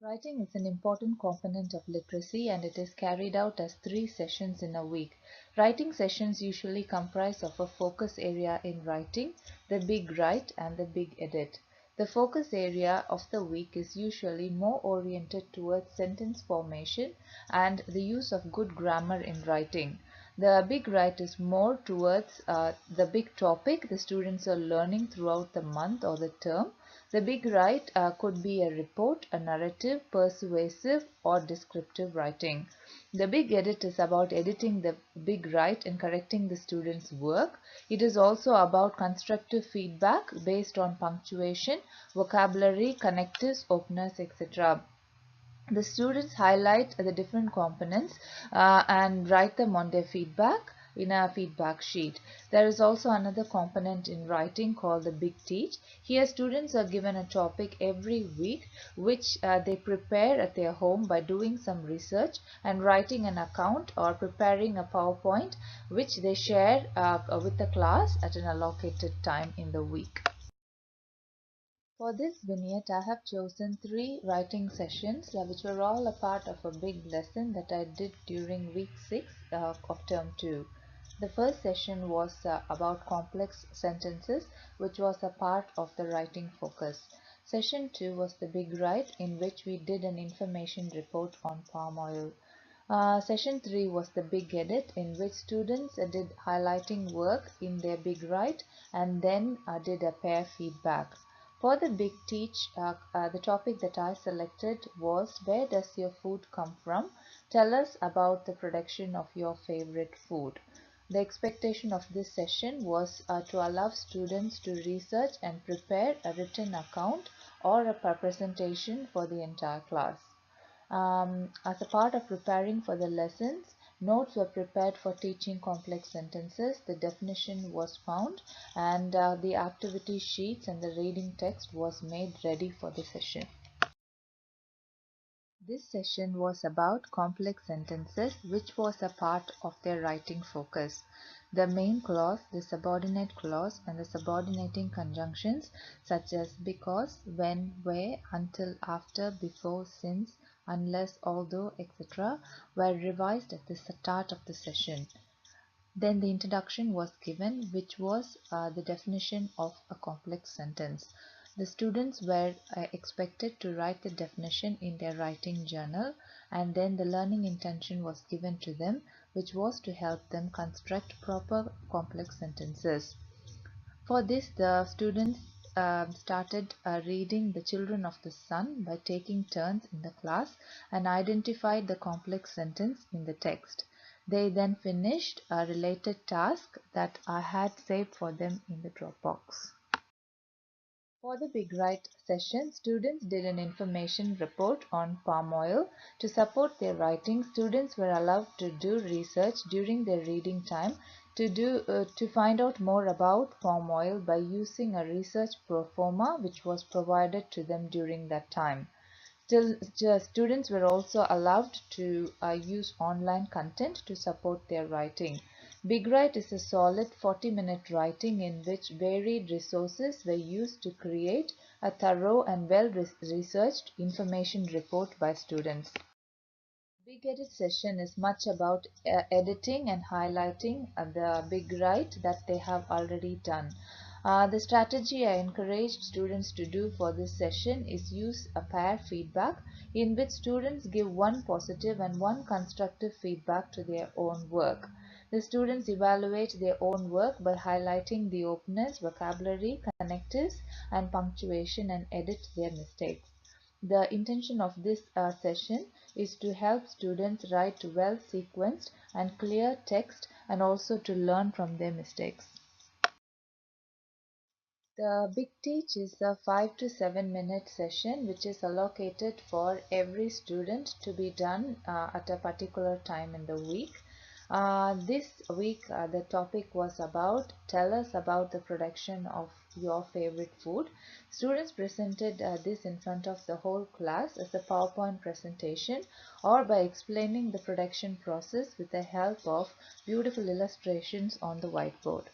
Writing is an important component of literacy and it is carried out as 3 sessions in a week. Writing sessions usually comprise of a focus area in writing, the big write and the big edit. The focus area of the week is usually more oriented towards sentence formation and the use of good grammar in writing. The big write is more towards the big topic the students are learning throughout the month or the term. The big write could be a report, a narrative, persuasive, or descriptive writing. The big edit is about editing the big write and correcting the student's work. It is also about constructive feedback based on punctuation, vocabulary, connectives, openers, etc. The students highlight the different components and write them on their feedback in a feedback sheet. There is also another component in writing called the Big Teach. Here students are given a topic every week which they prepare at their home by doing some research and writing an account or preparing a PowerPoint which they share with the class at an allocated time in the week. For this vignette, I have chosen 3 writing sessions which were all a part of a big lesson that I did during week 6 of term 2. The first session was about complex sentences, which was a part of the writing focus. Session 2 was the big write, in which we did an information report on palm oil. Session 3 was the big edit, in which students did highlighting work in their big write and then did a pair feedback. For the big teach, the topic that I selected was where does your food come from? Tell us about the production of your favorite food. The expectation of this session was to allow students to research and prepare a written account or a presentation for the entire class. As a part of preparing for the lessons, notes were prepared for teaching complex sentences, the definition was found, and the activity sheets and the reading text was made ready for the session. This session was about complex sentences, which was a part of their writing focus. The main clause, the subordinate clause, and the subordinating conjunctions such as because, when, where, until, after, before, since, unless, although, etc. were revised at the start of the session. Then the introduction was given, which was the definition of a complex sentence. The students were expected to write the definition in their writing journal, and then the learning intention was given to them, which was to help them construct proper complex sentences. For this, the students started reading The Children of the Sun by taking turns in the class and identified the complex sentence in the text. They then finished a related task that I had saved for them in the Dropbox. For the Big Write session, students did an information report on palm oil. To support their writing, students were allowed to do research during their reading time to find out more about palm oil by using a research pro forma which was provided to them during that time. Still, students were also allowed to use online content to support their writing. Big Write is a solid 40-minute writing in which varied resources were used to create a thorough and well-researched information report by students. Big Edit session is much about editing and highlighting the big write that they have already done. The strategy I encouraged students to do for this session is use a pair feedback in which students give one positive and one constructive feedback to their own work. The students evaluate their own work by highlighting the openers, vocabulary, connectives, and punctuation and edit their mistakes. The intention of this session is to help students write well sequenced and clear text and also to learn from their mistakes. The Big Teach is a 5 to 7 minute session which is allocated for every student to be done at a particular time in the week. This week the topic was about tell us about the production of your favorite food. Students presented this in front of the whole class as a PowerPoint presentation or by explaining the production process with the help of beautiful illustrations on the whiteboard.